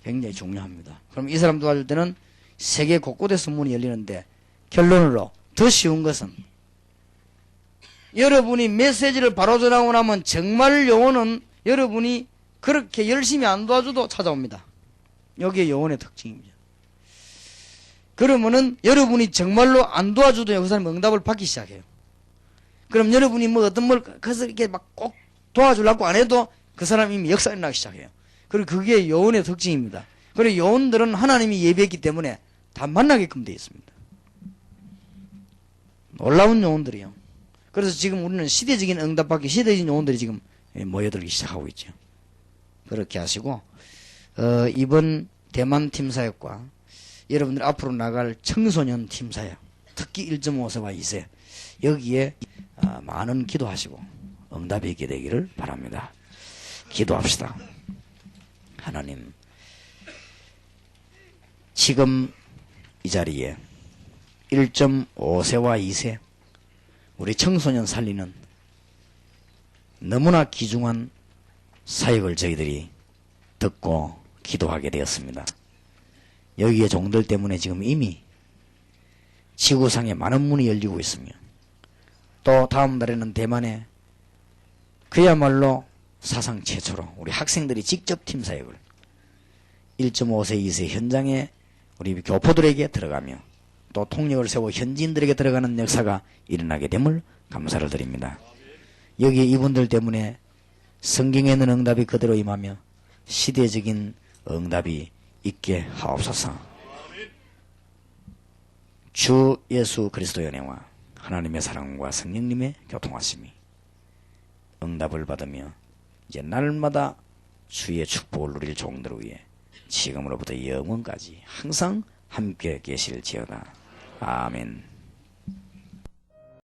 굉장히 중요합니다. 그럼 이 사람 도와줄 때는 세계 곳곳에서 문이 열리는데 결론으로 더 쉬운 것은 여러분이 메시지를 바로 전하고 나면 정말 요원은 여러분이 그렇게 열심히 안 도와줘도 찾아옵니다. 여기에 요원의 특징입니다. 그러면은 여러분이 정말로 안 도와줘도 그 사람이 응답을 받기 시작해요. 그럼 여러분이 뭐 어떤 걸 그래서 이렇게 막 꼭 도와주려고 안 해도 그 사람이 이미 역사가 일어나기 시작해요. 그리고 그게 요원의 특징입니다. 그리고 요원들은 하나님이 예비했기 때문에 다 만나게끔 되어 있습니다. 놀라운 요원들이요. 그래서 지금 우리는 시대적인 응답받기 시대적인 요원들이 지금 모여들기 시작하고 있죠. 그렇게 하시고 이번 대만 팀 사역과 여러분들 앞으로 나갈 청소년 팀사역, 특히 1.5세와 2세 여기에 많은 기도하시고 응답이 있게 되기를 바랍니다. 기도합시다. 하나님, 지금 이 자리에 1.5세와 2세 우리 청소년 살리는 너무나 귀중한 사역을 저희들이 듣고 기도하게 되었습니다. 여기에 종들 때문에 지금 이미 지구상에 많은 문이 열리고 있으며 또 다음 달에는 대만에 그야말로 사상 최초로 우리 학생들이 직접 팀 사역을 1.5세 2세 현장에 우리 교포들에게 들어가며 또 통역을 세워 현지인들에게 들어가는 역사가 일어나게 됨을 감사를 드립니다. 여기에 이분들 때문에 성경에 있는 응답이 그대로 임하며 시대적인 응답이 있게 하옵소서. 주 예수 그리스도의 은혜와 하나님의 사랑과 성령님의 교통하심이 응답을 받으며 이제 날마다 주의 축복을 누릴 종들을 위해 지금으로부터 영원까지 항상 함께 계실지어다. 아멘.